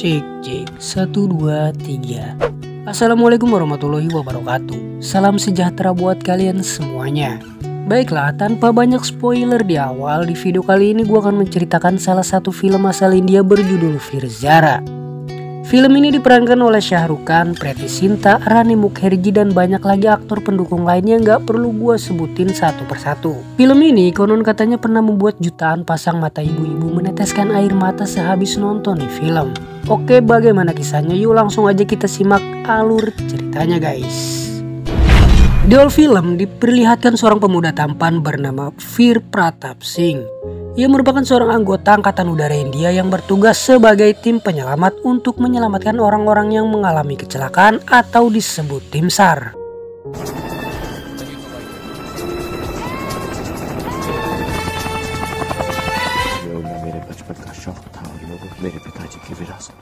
Cek cek 1 2 3. Assalamualaikum warahmatullahi wabarakatuh. Salam sejahtera buat kalian semuanya. Baiklah, tanpa banyak spoiler di awal, di video kali ini gue akan menceritakan salah satu film asal India berjudul Veer Zara. Film ini diperankan oleh Shah Rukh Khan, Preity Zinta, Rani Mukherjee, dan banyak lagi aktor pendukung lainnya nggak perlu gue sebutin satu persatu. Film ini konon katanya pernah membuat jutaan pasang mata ibu-ibu meneteskan air mata sehabis nonton nih film. Oke, bagaimana kisahnya? Yuk langsung aja kita simak alur ceritanya guys. Di awal film diperlihatkan seorang pemuda tampan bernama Veer Pratap Singh. Ia merupakan seorang anggota Angkatan Udara India yang bertugas sebagai tim penyelamat untuk menyelamatkan orang-orang yang mengalami kecelakaan atau disebut tim SAR.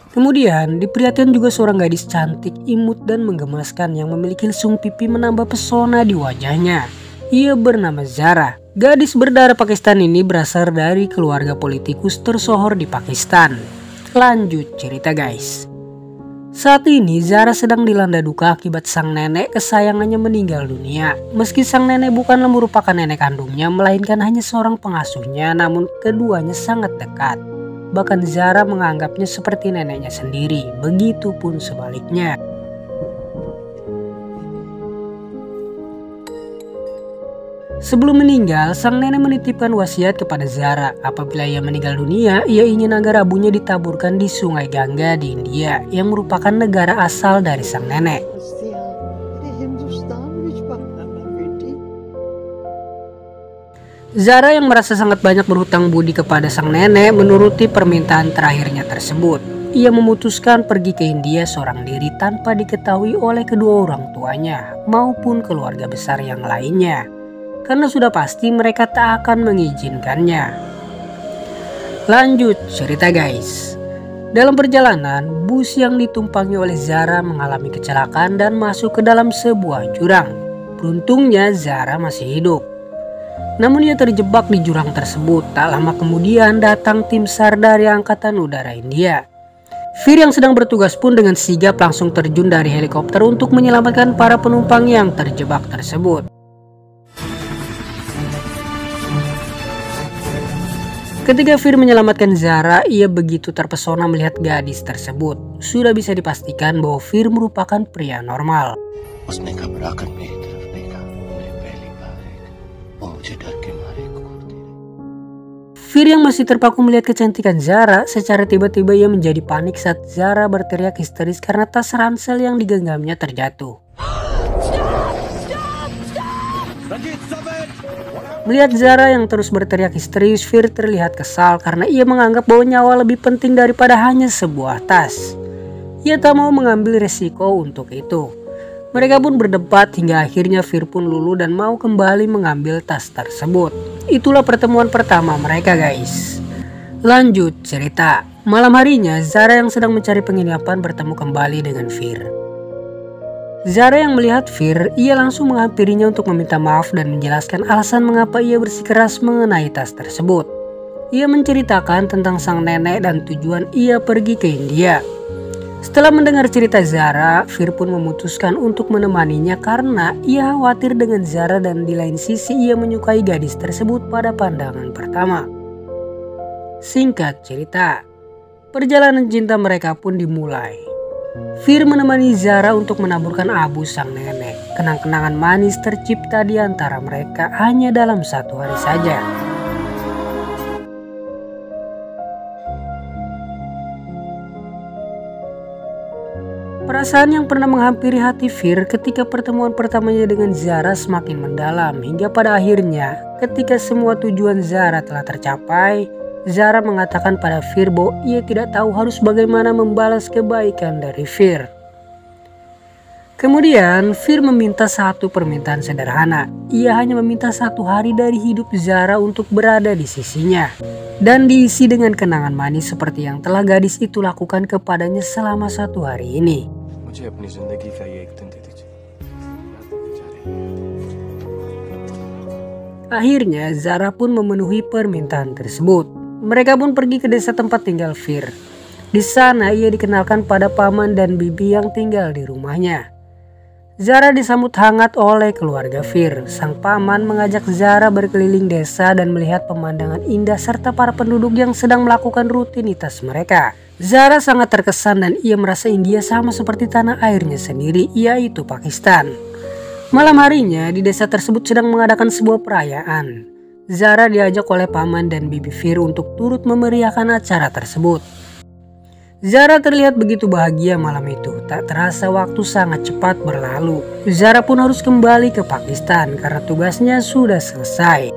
Kemudian diperlihatkan juga seorang gadis cantik, imut dan menggemaskan yang memiliki lesung pipi menambah pesona di wajahnya. Ia bernama Zara. Gadis berdarah Pakistan ini berasal dari keluarga politikus tersohor di Pakistan. Lanjut cerita guys. Saat ini Zara sedang dilanda duka akibat sang nenek kesayangannya meninggal dunia. Meski sang nenek bukanlah merupakan nenek kandungnya, melainkan hanya seorang pengasuhnya, namun keduanya sangat dekat. Bahkan Zara menganggapnya seperti neneknya sendiri, begitupun sebaliknya. Sebelum meninggal, sang nenek menitipkan wasiat kepada Zara. Apabila ia meninggal dunia, ia ingin agar abunya ditaburkan di Sungai Ganga di India, yang merupakan negara asal dari sang nenek. Zara yang merasa sangat banyak berhutang budi kepada sang nenek menuruti permintaan terakhirnya tersebut. Ia memutuskan pergi ke India seorang diri tanpa diketahui oleh kedua orang tuanya maupun keluarga besar yang lainnya. Karena sudah pasti mereka tak akan mengizinkannya. Lanjut cerita guys. Dalam perjalanan, bus yang ditumpangi oleh Zara mengalami kecelakaan dan masuk ke dalam sebuah jurang. Beruntungnya Zara masih hidup. Namun ia terjebak di jurang tersebut. Tak lama kemudian datang tim SAR dari Angkatan Udara India. Veer yang sedang bertugas pun dengan sigap langsung terjun dari helikopter untuk menyelamatkan para penumpang yang terjebak tersebut. Ketika Veer menyelamatkan Zara, ia begitu terpesona melihat gadis tersebut. Sudah bisa dipastikan bahwa Veer merupakan pria normal. Veer yang masih terpaku melihat kecantikan Zara, secara tiba-tiba ia menjadi panik saat Zara berteriak histeris karena tas ransel yang digenggamnya terjatuh. Melihat Zara yang terus berteriak histeris, Veer terlihat kesal karena ia menganggap bahwa nyawa lebih penting daripada hanya sebuah tas. Ia tak mau mengambil resiko untuk itu. Mereka pun berdebat hingga akhirnya Veer pun luluh dan mau kembali mengambil tas tersebut. Itulah pertemuan pertama mereka guys. Lanjut cerita. Malam harinya Zara yang sedang mencari penginapan bertemu kembali dengan Veer. Zara yang melihat Veer, ia langsung menghampirinya untuk meminta maaf dan menjelaskan alasan mengapa ia bersikeras mengenai tas tersebut. Ia menceritakan tentang sang nenek dan tujuan ia pergi ke India. Setelah mendengar cerita Zara, Veer pun memutuskan untuk menemaninya karena ia khawatir dengan Zara dan di lain sisi ia menyukai gadis tersebut pada pandangan pertama. Singkat cerita, perjalanan cinta mereka pun dimulai. Veer menemani Zara untuk menaburkan abu sang nenek. Kenang-kenangan manis tercipta di antara mereka hanya dalam 1 hari saja. Perasaan yang pernah menghampiri hati Veer ketika pertemuan pertamanya dengan Zara semakin mendalam hingga pada akhirnya ketika semua tujuan Zara telah tercapai, Zara mengatakan pada Veer bahwa ia tidak tahu harus bagaimana membalas kebaikan dari Veer. Kemudian Veer meminta satu permintaan sederhana. Ia hanya meminta 1 hari dari hidup Zara untuk berada di sisinya dan diisi dengan kenangan manis seperti yang telah gadis itu lakukan kepadanya selama 1 hari ini. Akhirnya Zara pun memenuhi permintaan tersebut. Mereka pun pergi ke desa tempat tinggal Veer. Di sana ia dikenalkan pada paman dan bibi yang tinggal di rumahnya. Zara disambut hangat oleh keluarga Fir. Sang paman mengajak Zara berkeliling desa dan melihat pemandangan indah serta para penduduk yang sedang melakukan rutinitas mereka. Zara sangat terkesan dan ia merasa India sama seperti tanah airnya sendiri, yaitu Pakistan. Malam harinya di desa tersebut sedang mengadakan sebuah perayaan. Zara diajak oleh paman dan bibi Fir untuk turut memeriahkan acara tersebut. Zara terlihat begitu bahagia malam itu. Tak terasa waktu sangat cepat berlalu. Zara pun harus kembali ke Pakistan karena tugasnya sudah selesai.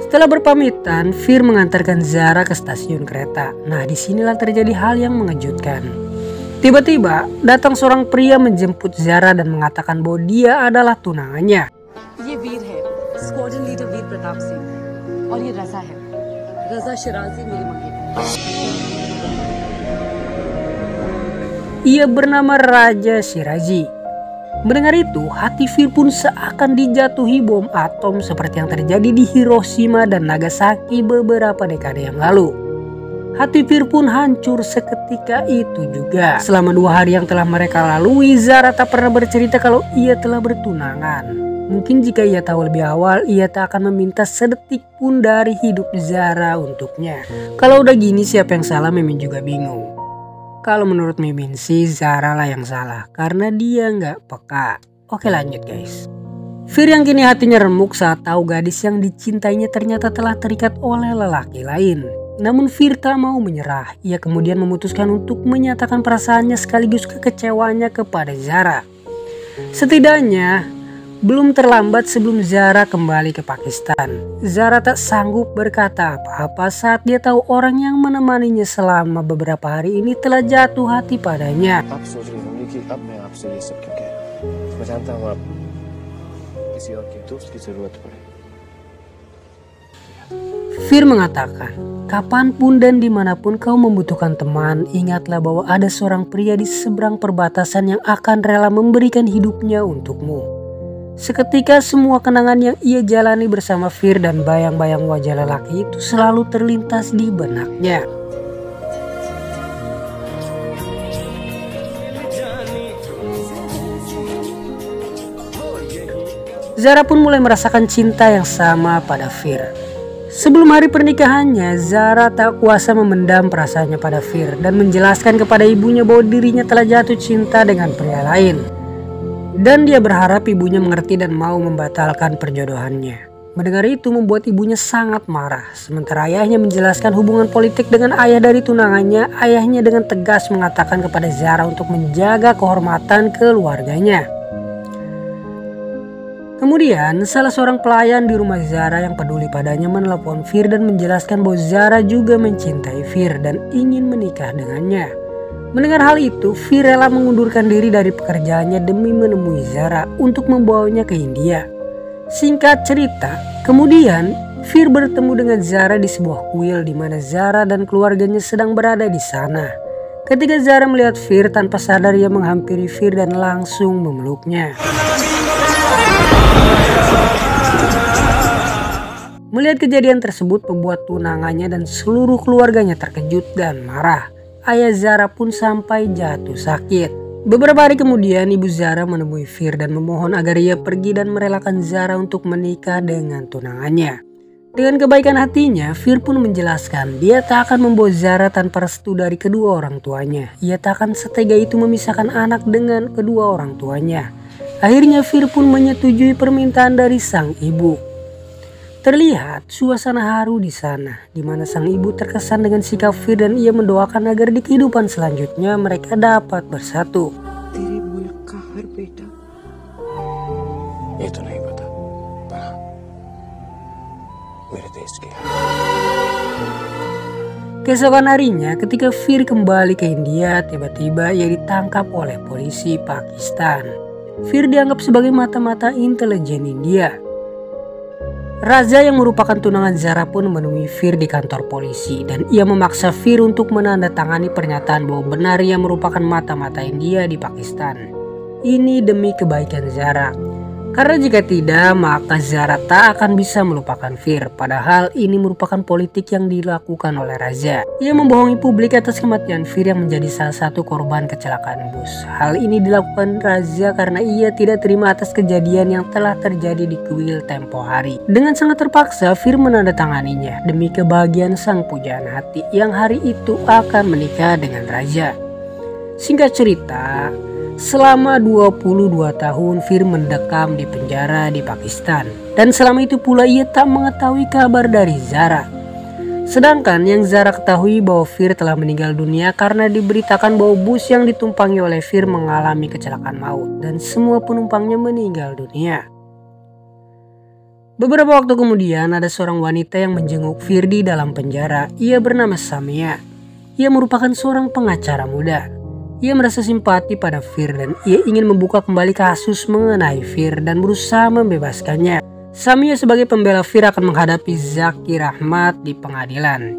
Setelah berpamitan, Fir mengantarkan Zara ke stasiun kereta. Nah, disinilah terjadi hal yang mengejutkan. Tiba-tiba datang seorang pria menjemput Zara dan mengatakan bahwa dia adalah tunangannya. ये वीर है, squadron leader वीर प्रताप सिंह, और ये रजा है, रजा शिराजी मेरी मंगेतर। Ia bernama Raja Shirazi. Mendengar itu, hati Fir pun seakan dijatuhi bom atom seperti yang terjadi di Hiroshima dan Nagasaki beberapa dekade yang lalu. Hati Fir pun hancur seketika itu juga. Selama 2 hari yang telah mereka lalui, Zara tak pernah bercerita kalau ia telah bertunangan. Mungkin jika ia tahu lebih awal, ia tak akan meminta sedetik pun dari hidup Zara untuknya. Kalau udah gini siapa yang salah, Mimin juga bingung. Kalau menurut Mimin sih Zara lah yang salah karena dia nggak peka. Oke, lanjut guys. Fir yang kini hatinya remuk saat tahu gadis yang dicintainya ternyata telah terikat oleh lelaki lain. Namun Fir tak mau menyerah. Ia kemudian memutuskan untuk menyatakan perasaannya sekaligus kekecewaannya kepada Zara. Setidaknya belum terlambat sebelum Zara kembali ke Pakistan. Zara tak sanggup berkata apa-apa saat dia tahu orang yang menemaninya selama beberapa hari ini telah jatuh hati padanya. Fir mengatakan, kapanpun dan dimanapun kau membutuhkan teman, ingatlah bahwa ada seorang pria di seberang perbatasan yang akan rela memberikan hidupnya untukmu. Seketika semua kenangan yang ia jalani bersama Fir dan bayang-bayang wajah lelaki itu selalu terlintas di benaknya. Zara pun mulai merasakan cinta yang sama pada Fir. Sebelum hari pernikahannya, Zara tak kuasa memendam perasaannya pada Fir dan menjelaskan kepada ibunya bahwa dirinya telah jatuh cinta dengan pria lain. Dan dia berharap ibunya mengerti dan mau membatalkan perjodohannya. Mendengar itu membuat ibunya sangat marah. Sementara ayahnya menjelaskan hubungan politik dengan ayah dari tunangannya, ayahnya dengan tegas mengatakan kepada Zara untuk menjaga kehormatan keluarganya. Kemudian salah seorang pelayan di rumah Zara yang peduli padanya menelepon Fir dan menjelaskan bahwa Zara juga mencintai Fir dan ingin menikah dengannya. Mendengar hal itu, Fir rela mengundurkan diri dari pekerjaannya demi menemui Zara untuk membawanya ke India. Singkat cerita, kemudian Fir bertemu dengan Zara di sebuah kuil di mana Zara dan keluarganya sedang berada di sana. Ketika Zara melihat Fir, tanpa sadar ia menghampiri Fir dan langsung memeluknya. Melihat kejadian tersebut membuat tunangannya dan seluruh keluarganya terkejut dan marah. Ayah Zara pun sampai jatuh sakit. Beberapa hari kemudian ibu Zara menemui Fir dan memohon agar ia pergi dan merelakan Zara untuk menikah dengan tunangannya. Dengan kebaikan hatinya, Fir pun menjelaskan dia tak akan membawa Zara tanpa restu dari kedua orang tuanya. Ia tak akan setega itu memisahkan anak dengan kedua orang tuanya. Akhirnya Fir pun menyetujui permintaan dari sang ibu. Terlihat suasana haru di sana, di mana sang ibu terkesan dengan sikap Fir dan ia mendoakan agar di kehidupan selanjutnya mereka dapat bersatu. Keesokan harinya ketika Fir kembali ke India, tiba-tiba ia ditangkap oleh polisi Pakistan. Fir dianggap sebagai mata-mata intelijen India. Raja yang merupakan tunangan Zara pun menemui Fir di kantor polisi dan ia memaksa Fir untuk menandatangani pernyataan bahwa benar ia merupakan mata-mata India di Pakistan. Ini demi kebaikan Zara. Karena jika tidak, maka Zara tak akan bisa melupakan Fir. Padahal ini merupakan politik yang dilakukan oleh Raja. Ia membohongi publik atas kematian Fir yang menjadi salah satu korban kecelakaan bus. Hal ini dilakukan Raja karena ia tidak terima atas kejadian yang telah terjadi di kuil tempo hari. Dengan sangat terpaksa, Fir menandatanganinya demi kebahagiaan sang pujaan hati yang hari itu akan menikah dengan Raja. Singkat cerita, selama 22 tahun Fir mendekam di penjara di Pakistan. Dan selama itu pula ia tak mengetahui kabar dari Zara. Sedangkan yang Zara ketahui bahwa Fir telah meninggal dunia karena diberitakan bahwa bus yang ditumpangi oleh Fir mengalami kecelakaan maut. Dan semua penumpangnya meninggal dunia. Beberapa waktu kemudian ada seorang wanita yang menjenguk Fir di dalam penjara. Ia bernama Samia. Ia merupakan seorang pengacara muda. Ia merasa simpati pada Fir dan ia ingin membuka kembali kasus mengenai Fir dan berusaha membebaskannya. Samia sebagai pembela Fir akan menghadapi Zaki Rahmat di pengadilan.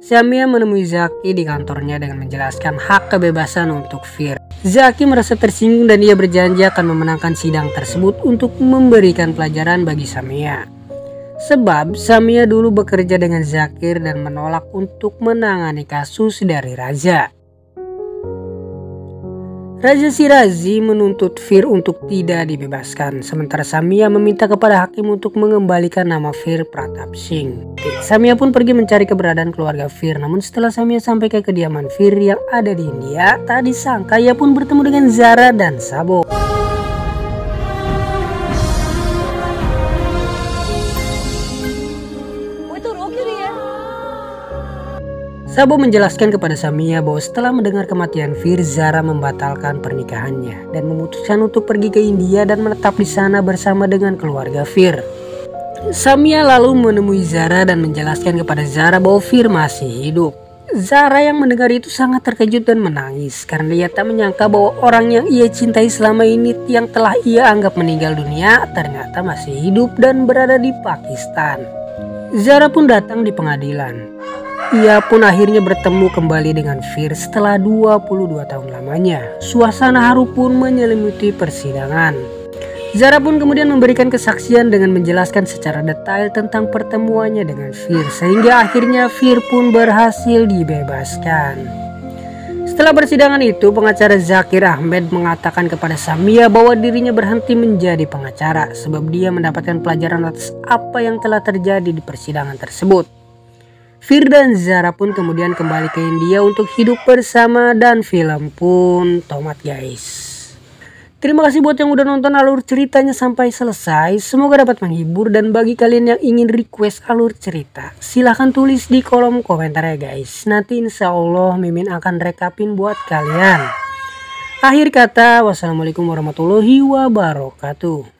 Samia menemui Zaki di kantornya dengan menjelaskan hak kebebasan untuk Fir. Zaki merasa tersinggung dan ia berjanji akan memenangkan sidang tersebut untuk memberikan pelajaran bagi Samia. Sebab Samia dulu bekerja dengan Zakir dan menolak untuk menangani kasus dari Raja. Raja Shirazi menuntut Fir untuk tidak dibebaskan, sementara Samia meminta kepada hakim untuk mengembalikan nama Fir Pratap Singh. Samia pun pergi mencari keberadaan keluarga Fir, namun setelah Samia sampai ke kediaman Fir yang ada di India, tak disangka ia pun bertemu dengan Zara dan Sabo. Sabo menjelaskan kepada Samia bahwa setelah mendengar kematian Fir, Zara membatalkan pernikahannya dan memutuskan untuk pergi ke India dan menetap di sana bersama dengan keluarga Fir. Samia lalu menemui Zara dan menjelaskan kepada Zara bahwa Fir masih hidup. Zara yang mendengar itu sangat terkejut dan menangis karena ia tak menyangka bahwa orang yang ia cintai selama ini yang telah ia anggap meninggal dunia ternyata masih hidup dan berada di Pakistan. Zara pun datang di pengadilan. Ia pun akhirnya bertemu kembali dengan Fir setelah 22 tahun lamanya. Suasana haru pun menyelimuti persidangan. Zara pun kemudian memberikan kesaksian dengan menjelaskan secara detail tentang pertemuannya dengan Fir, sehingga akhirnya Fir pun berhasil dibebaskan. Setelah persidangan itu, pengacara Zakir Ahmed mengatakan kepada Samia bahwa dirinya berhenti menjadi pengacara sebab dia mendapatkan pelajaran atas apa yang telah terjadi di persidangan tersebut. Fir dan Zara pun kemudian kembali ke India untuk hidup bersama dan film pun tamat guys. Terima kasih buat yang udah nonton alur ceritanya sampai selesai. Semoga dapat menghibur, dan bagi kalian yang ingin request alur cerita, silahkan tulis di kolom komentar ya guys. Nanti insya Allah Mimin akan rekapin buat kalian. Akhir kata, wassalamualaikum warahmatullahi wabarakatuh.